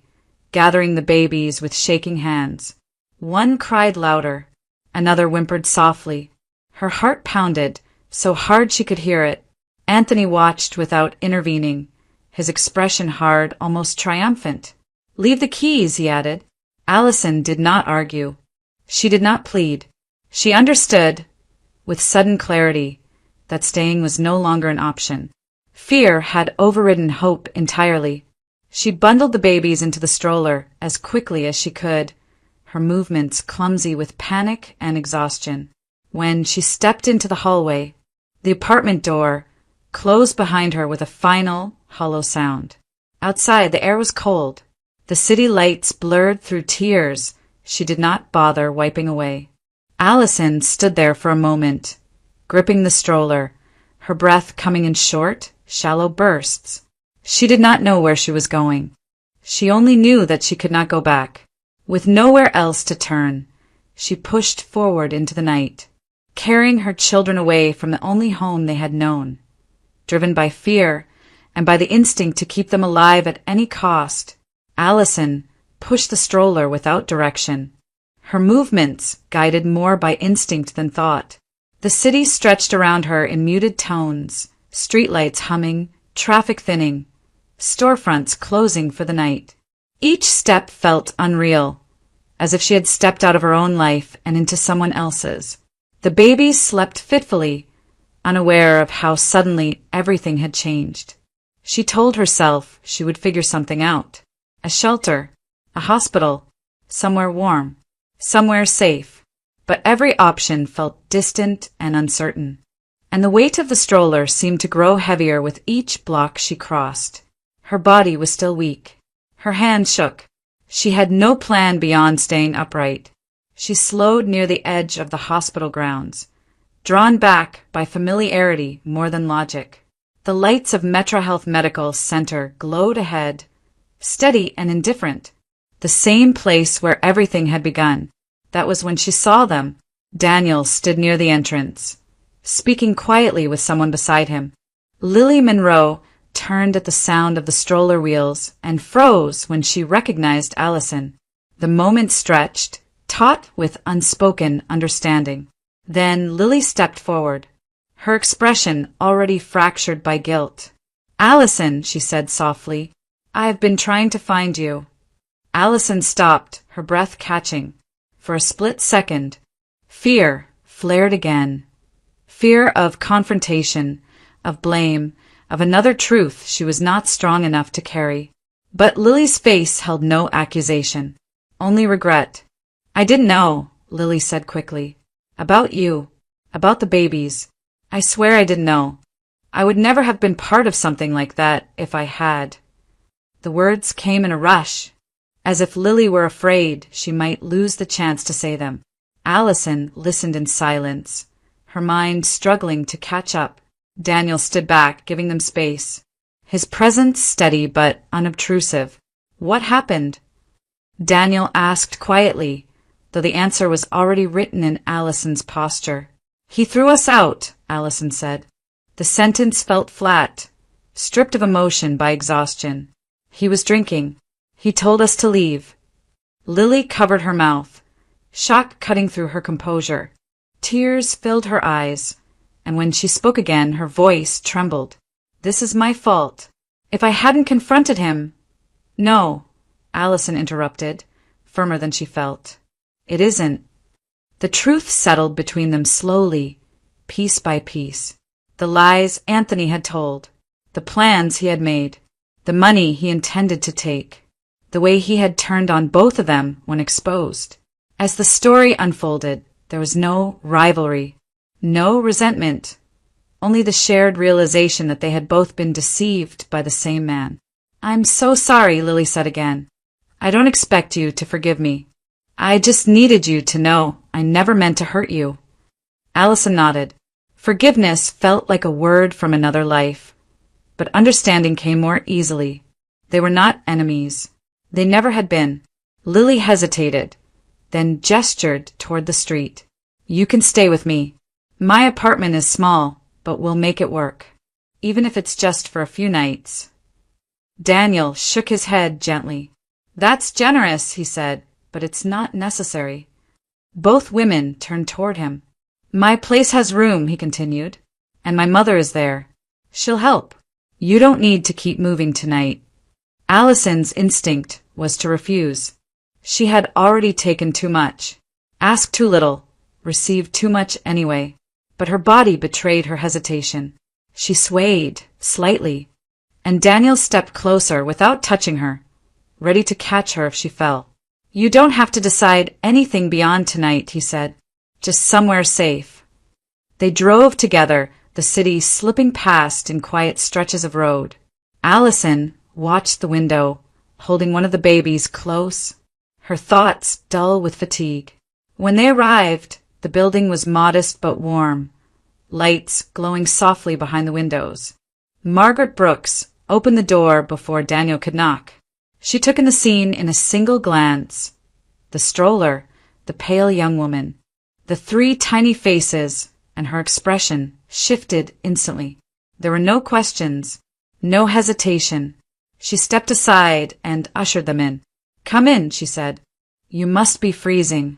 gathering the babies with shaking hands. One cried louder. Another whimpered softly. Her heart pounded, so hard she could hear it. Anthony watched without intervening, his expression hard, almost triumphant. "Leave the keys," he added. Allison did not argue. She did not plead. She understood, with sudden clarity, that staying was no longer an option. Fear had overridden hope entirely. She bundled the babies into the stroller as quickly as she could, her movements clumsy with panic and exhaustion. When she stepped into the hallway, the apartment door closed behind her with a final, hollow sound. Outside, the air was cold. The city lights blurred through tears she did not bother wiping away. Allison stood there for a moment, gripping the stroller, her breath coming in short, shallow bursts. She did not know where she was going. She only knew that she could not go back. With nowhere else to turn, she pushed forward into the night, carrying her children away from the only home they had known. Driven by fear and by the instinct to keep them alive at any cost, Allison pushed the stroller without direction, her movements guided more by instinct than thought. The city stretched around her in muted tones, streetlights humming, traffic thinning, storefronts closing for the night. Each step felt unreal, as if she had stepped out of her own life and into someone else's. The babies slept fitfully, unaware of how suddenly everything had changed. She told herself she would figure something out. A shelter, a hospital, somewhere warm, somewhere safe. But every option felt distant and uncertain, and the weight of the stroller seemed to grow heavier with each block she crossed. Her body was still weak. Her hand shook. She had no plan beyond staying upright. She slowed near the edge of the hospital grounds, drawn back by familiarity more than logic. The lights of MetroHealth Medical Center glowed ahead, steady and indifferent. The same place where everything had begun. That was when she saw them. Daniel stood near the entrance, speaking quietly with someone beside him. Lily Monroe turned at the sound of the stroller wheels and froze when she recognized Allison. The moment stretched, taut with unspoken understanding. Then Lily stepped forward, her expression already fractured by guilt. "Allison," she said softly, "I have been trying to find you." Allison stopped, her breath catching. For a split second, fear flared again. Fear of confrontation, of blame, of another truth she was not strong enough to carry. But Lily's face held no accusation, only regret. "I didn't know," Lily said quickly. "About you, about the babies. I swear I didn't know. I would never have been part of something like that if I had." The words came in a rush, as if Lily were afraid she might lose the chance to say them. Allison listened in silence, her mind struggling to catch up. Daniel stood back, giving them space, his presence steady but unobtrusive. "What happened?" Daniel asked quietly, though the answer was already written in Allison's posture. "He threw us out," Allison said. The sentence felt flat, stripped of emotion by exhaustion. "He was drinking. He told us to leave." Lily covered her mouth, shock cutting through her composure. Tears filled her eyes, and when she spoke again, her voice trembled. "This is my fault. If I hadn't confronted him—" "No," Allison interrupted, firmer than she felt. "It isn't." The truth settled between them slowly, piece by piece. The lies Anthony had told, the plans he had made, the money he intended to take, the way he had turned on both of them when exposed. As the story unfolded, there was no rivalry, no resentment, only the shared realization that they had both been deceived by the same man. "I'm so sorry," Lily said again. "I don't expect you to forgive me. I just needed you to know I never meant to hurt you." Allison nodded. Forgiveness felt like a word from another life, but understanding came more easily. They were not enemies. They never had been. Lily hesitated, then gestured toward the street. "You can stay with me. My apartment is small, but we'll make it work, even if it's just for a few nights." Daniel shook his head gently. "That's generous," he said, "but it's not necessary." Both women turned toward him. "My place has room," he continued, "and my mother is there. She'll help. You don't need to keep moving tonight. Allison's instinct was to refuse. She had already taken too much, asked too little, received too much anyway. But her body betrayed her hesitation. She swayed, slightly, and Daniel stepped closer without touching her, ready to catch her if she fell. You don't have to decide anything beyond tonight, he said. Just somewhere safe. They drove together, the city slipping past in quiet stretches of road. Allison watched the window, holding one of the babies close, her thoughts dull with fatigue. When they arrived, the building was modest but warm, lights glowing softly behind the windows. Margaret Brooks opened the door before Daniel could knock. She took in the scene in a single glance. The stroller, the pale young woman, the three tiny faces, and her expression shifted instantly. There were no questions, no hesitation. She stepped aside and ushered them in. Come in, she said. You must be freezing.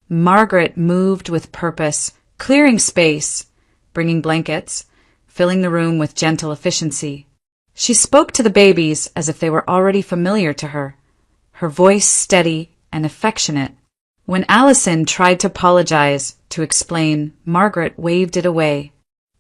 Margaret moved with purpose, clearing space, bringing blankets, filling the room with gentle efficiency. She spoke to the babies as if they were already familiar to her, her voice steady and affectionate. When Allison tried to apologize, to explain, Margaret waved it away.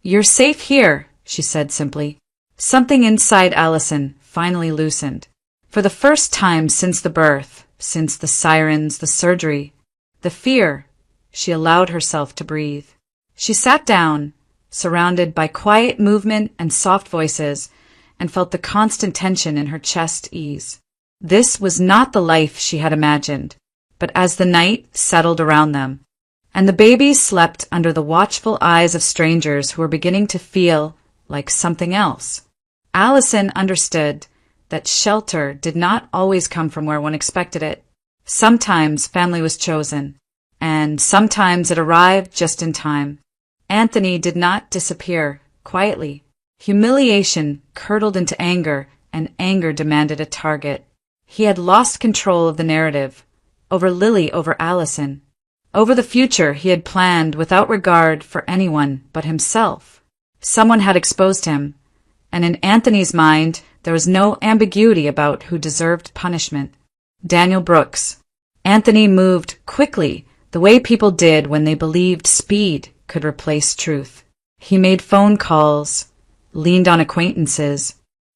You're safe here, she said simply. Something inside Allison finally loosened. For the first time since the birth, since the sirens, the surgery, the fear, she allowed herself to breathe. She sat down, surrounded by quiet movement and soft voices, and felt the constant tension in her chest ease. This was not the life she had imagined, but as the night settled around them, and the babies slept under the watchful eyes of strangers who were beginning to feel like something else, Allison understood that shelter did not always come from where one expected it. Sometimes family was chosen, and sometimes it arrived just in time. Anthony did not disappear quietly. Humiliation curdled into anger, and anger demanded a target. He had lost control of the narrative, over Lily, over Allison, over the future he had planned without regard for anyone but himself. Someone had exposed him, and in Anthony's mind there was no ambiguity about who deserved punishment. Daniel Brooks. Anthony moved quickly, the way people did when they believed speed could replace truth. He made phone calls, leaned on acquaintances,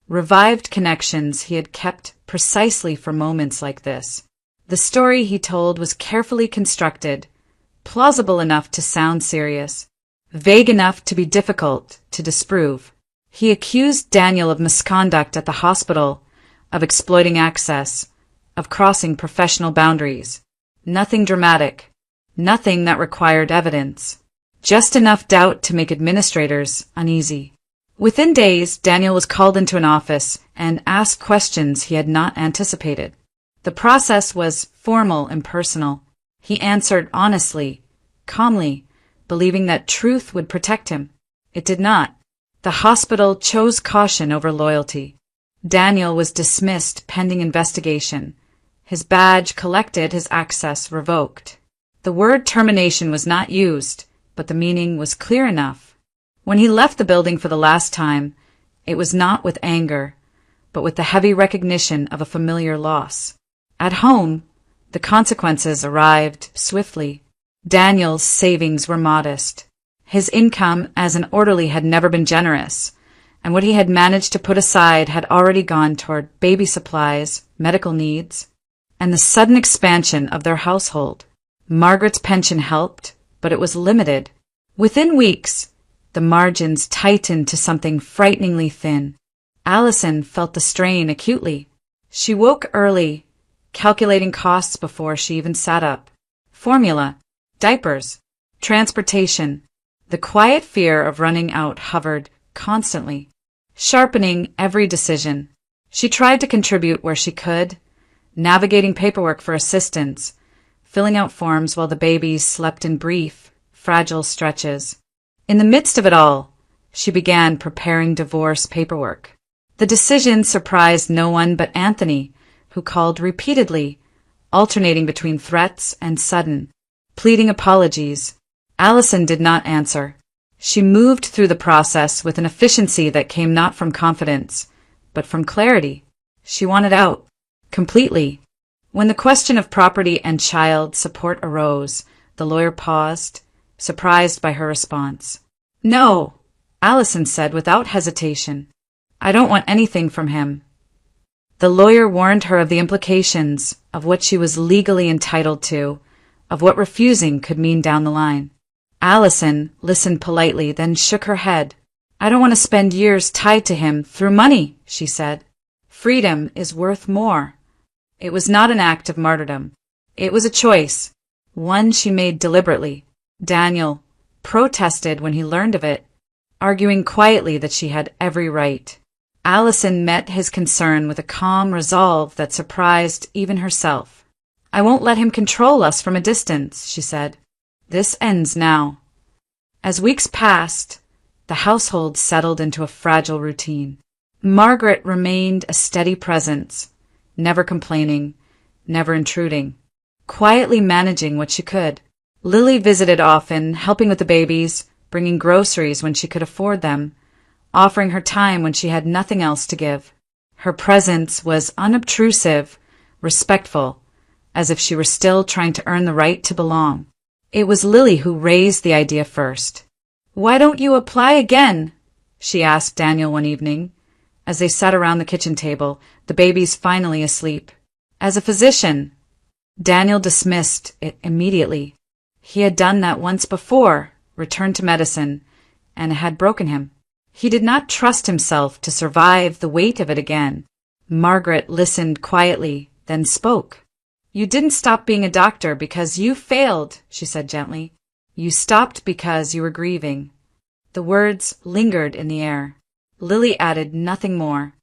revived connections he had kept precisely for moments like this. The story he told was carefully constructed, plausible enough to sound serious, vague enough to be difficult to disprove. He accused Daniel of misconduct at the hospital, of exploiting access, of crossing professional boundaries. Nothing dramatic, nothing that required evidence, just enough doubt to make administrators uneasy. Within days, Daniel was called into an office and asked questions he had not anticipated. The process was formal and personal. He answered honestly, calmly, believing that truth would protect him. It did not. The hospital chose caution over loyalty. Daniel was dismissed pending investigation. His badge collected, his access revoked. The word termination was not used, but the meaning was clear enough. When he left the building for the last time, it was not with anger, but with the heavy recognition of a familiar loss. At home, the consequences arrived swiftly. Daniel's savings were modest. His income as an orderly had never been generous, and what he had managed to put aside had already gone toward baby supplies, medical needs, and the sudden expansion of their household. Margaret's pension helped, but it was limited. Within weeks, the margins tightened to something frighteningly thin. Allison felt the strain acutely. She woke early, calculating costs before she even sat up. Formula, diapers, transportation. The quiet fear of running out hovered constantly, sharpening every decision. She tried to contribute where she could, navigating paperwork for assistance, filling out forms while the babies slept in brief, fragile stretches. In the midst of it all, she began preparing divorce paperwork. The decision surprised no one but Anthony, who called repeatedly, alternating between threats and sudden, pleading apologies. Allison did not answer. She moved through the process with an efficiency that came not from confidence, but from clarity. She wanted out. Completely. When the question of property and child support arose, the lawyer paused, surprised by her response. "No," Allison said without hesitation. "I don't want anything from him." The lawyer warned her of the implications of what she was legally entitled to, of what refusing could mean down the line. Allison listened politely, then shook her head. "I don't want to spend years tied to him through money," she said. "Freedom is worth more." It was not an act of martyrdom. It was a choice, one she made deliberately. Daniel protested when he learned of it, arguing quietly that she had every right. Allison met his concern with a calm resolve that surprised even herself. "I won't let him control us from a distance," she said. "This ends now." As weeks passed, the household settled into a fragile routine. Margaret remained a steady presence, never complaining, never intruding, quietly managing what she could. Lily visited often, helping with the babies, bringing groceries when she could afford them, offering her time when she had nothing else to give. Her presence was unobtrusive, respectful, as if she were still trying to earn the right to belong. It was Lily who raised the idea first. "Why don't you apply again?" she asked Daniel one evening, as they sat around the kitchen table, the babies finally asleep. As a physician, Daniel dismissed it immediately. He had done that once before, returned to medicine, and it had broken him. He did not trust himself to survive the weight of it again. Margaret listened quietly, then spoke. "You didn't stop being a doctor because you failed," she said gently. "You stopped because you were grieving." The words lingered in the air. Lily added nothing more,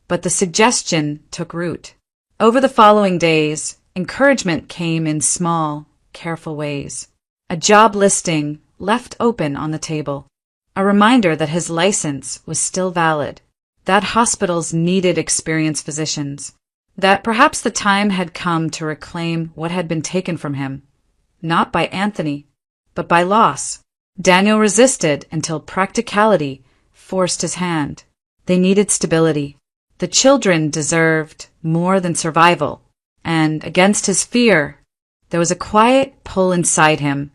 but the suggestion took root. Over the following days, encouragement came in small, careful ways. A job listing left open on the table. A reminder that his license was still valid. That hospitals needed experienced physicians. That perhaps the time had come to reclaim what had been taken from him, not by Anthony, but by loss. Daniel resisted until practicality forced his hand. They needed stability. The children deserved more than survival, and against his fear, there was a quiet pull inside him,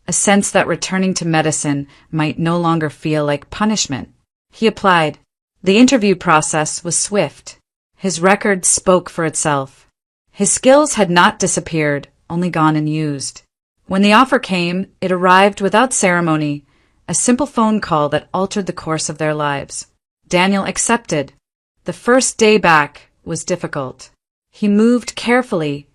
a sense that returning to medicine might no longer feel like punishment. He applied. The interview process was swift. His record spoke for itself. His skills had not disappeared, only gone unused. When the offer came, it arrived without ceremony, a simple phone call that altered the course of their lives. Daniel accepted. The first day back was difficult. He moved carefully,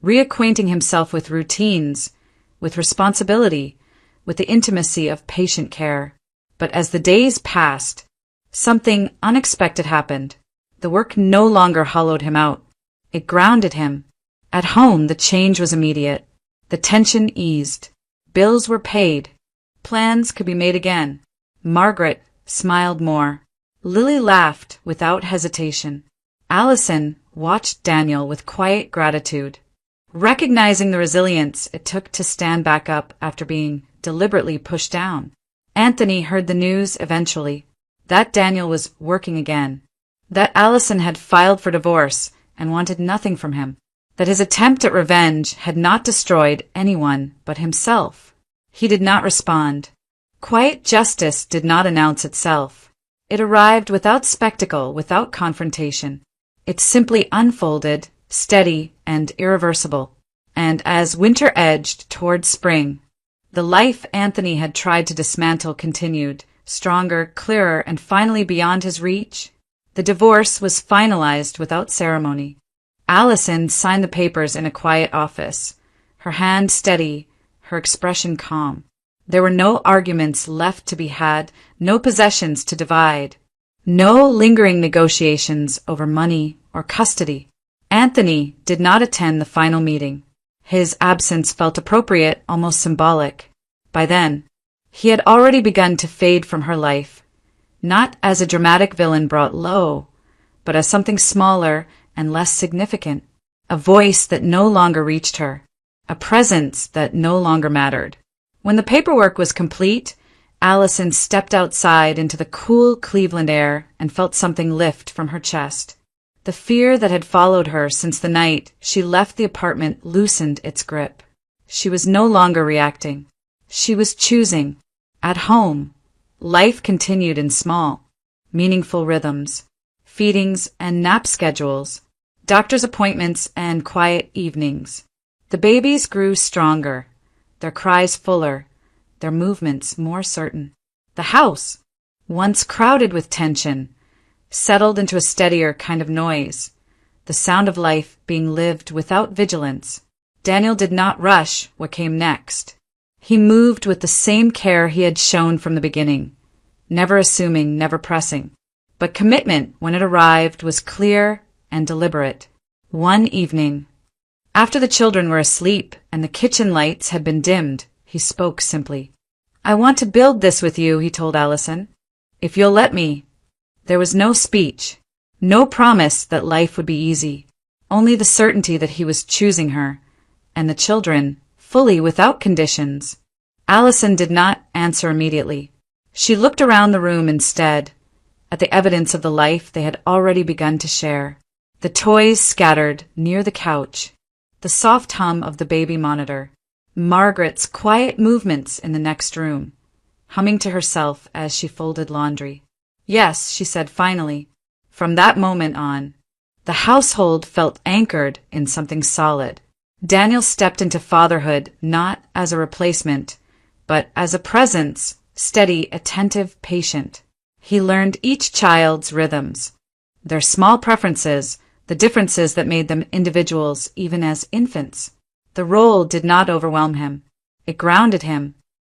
reacquainting himself with routines, with responsibility, with the intimacy of patient care. But as the days passed, something unexpected happened. The work no longer hollowed him out. It grounded him. At home, the change was immediate. The tension eased. Bills were paid. Plans could be made again. Margaret smiled more. Lily laughed without hesitation. Allison watched Daniel with quiet gratitude, recognizing the resilience it took to stand back up after being deliberately pushed down. Anthony heard the news eventually, that Daniel was working again, that Allison had filed for divorce and wanted nothing from him, that his attempt at revenge had not destroyed anyone but himself. He did not respond. Quiet justice did not announce itself. It arrived without spectacle, without confrontation. It simply unfolded, steady and irreversible. And as winter edged toward spring, the life Anthony had tried to dismantle continued, stronger, clearer, and finally beyond his reach. The divorce was finalized without ceremony. Allison signed the papers in a quiet office, her hand steady, her expression calm. There were no arguments left to be had, no possessions to divide, no lingering negotiations over money or custody. Anthony did not attend the final meeting. His absence felt appropriate, almost symbolic. By then, he had already begun to fade from her life, not as a dramatic villain brought low, but as something smaller and less significant, a voice that no longer reached her, a presence that no longer mattered. When the paperwork was complete, Allison stepped outside into the cool Cleveland air and felt something lift from her chest. The fear that had followed her since the night she left the apartment loosened its grip. She was no longer reacting. She was choosing. At home, life continued in small, meaningful rhythms, feedings and nap schedules, doctor's appointments and quiet evenings. The babies grew stronger, their cries fuller, their movements more certain. The house, once crowded with tension, settled into a steadier kind of noise, the sound of life being lived without vigilance. Daniel did not rush what came next. He moved with the same care he had shown from the beginning, never assuming, never pressing. But commitment, when it arrived, was clear and deliberate. One evening, after the children were asleep and the kitchen lights had been dimmed, he spoke simply. "I want to build this with you," he told Allison. "If you'll let me." There was no speech, no promise that life would be easy, only the certainty that he was choosing her, and the children, fully without conditions. Allison did not answer immediately. She looked around the room instead, at the evidence of the life they had already begun to share. The toys scattered near the couch, the soft hum of the baby monitor, Margaret's quiet movements in the next room, humming to herself as she folded laundry. "Yes," she said finally. From that moment on, the household felt anchored in something solid. Daniel stepped into fatherhood not as a replacement, but as a presence, steady, attentive, patient. He learned each child's rhythms, their small preferences, the differences that made them individuals even as infants. The role did not overwhelm him. It grounded him.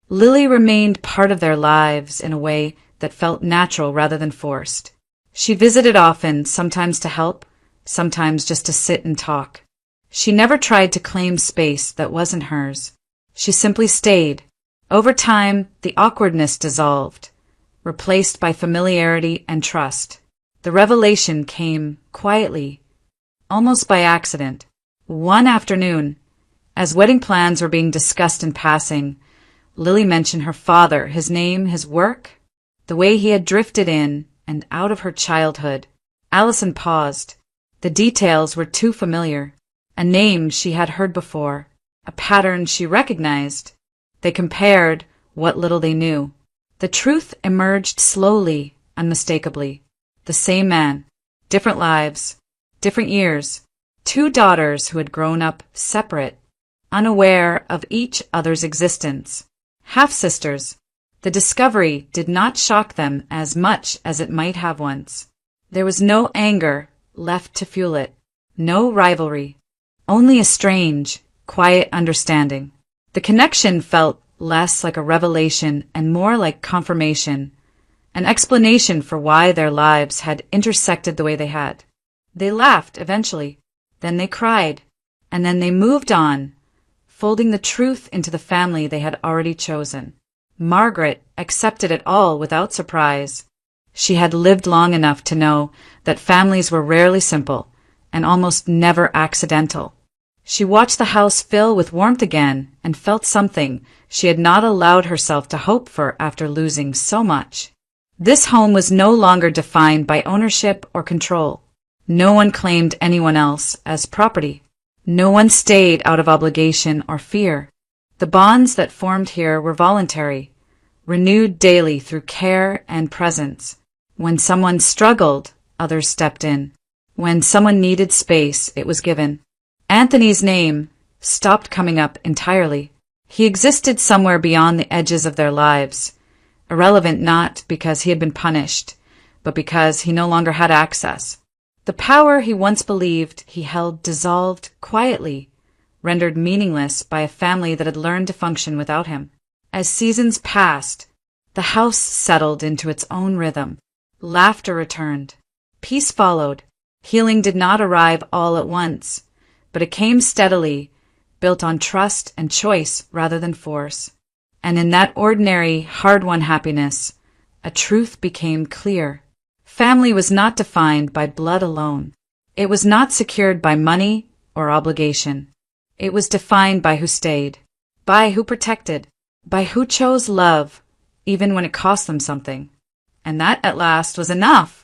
Lily remained part of their lives in a way that felt natural rather than forced. She visited often, sometimes to help, sometimes just to sit and talk. She never tried to claim space that wasn't hers. She simply stayed. Over time, the awkwardness dissolved, replaced by familiarity and trust. The revelation came quietly, almost by accident. One afternoon, as wedding plans were being discussed in passing, Lily mentioned her father, his name, his work, the way he had drifted in and out of her childhood. Allison paused. The details were too familiar. A name she had heard before, a pattern she recognized. They compared what little they knew. The truth emerged slowly, unmistakably. The same man, different lives, different years, two daughters who had grown up separate, unaware of each other's existence, half-sisters. The discovery did not shock them as much as it might have once. There was no anger left to fuel it, no rivalry. Only a strange, quiet understanding. The connection felt less like a revelation and more like confirmation, an explanation for why their lives had intersected the way they had. They laughed eventually, then they cried, and then they moved on, folding the truth into the family they had already chosen. Margaret accepted it all without surprise. She had lived long enough to know that families were rarely simple, and almost never accidental. She watched the house fill with warmth again and felt something she had not allowed herself to hope for after losing so much. This home was no longer defined by ownership or control. No one claimed anyone else as property. No one stayed out of obligation or fear. The bonds that formed here were voluntary, renewed daily through care and presence. When someone struggled, others stepped in. When someone needed space, it was given. Anthony's name stopped coming up entirely. He existed somewhere beyond the edges of their lives, irrelevant not because he had been punished, but because he no longer had access. The power he once believed he held dissolved quietly, rendered meaningless by a family that had learned to function without him. As seasons passed, the house settled into its own rhythm. Laughter returned. Peace followed. Healing did not arrive all at once, but it came steadily, built on trust and choice rather than force. And in that ordinary, hard-won happiness, a truth became clear. Family was not defined by blood alone. It was not secured by money or obligation. It was defined by who stayed, by who protected, by who chose love even when it cost them something. And that, at last, was enough.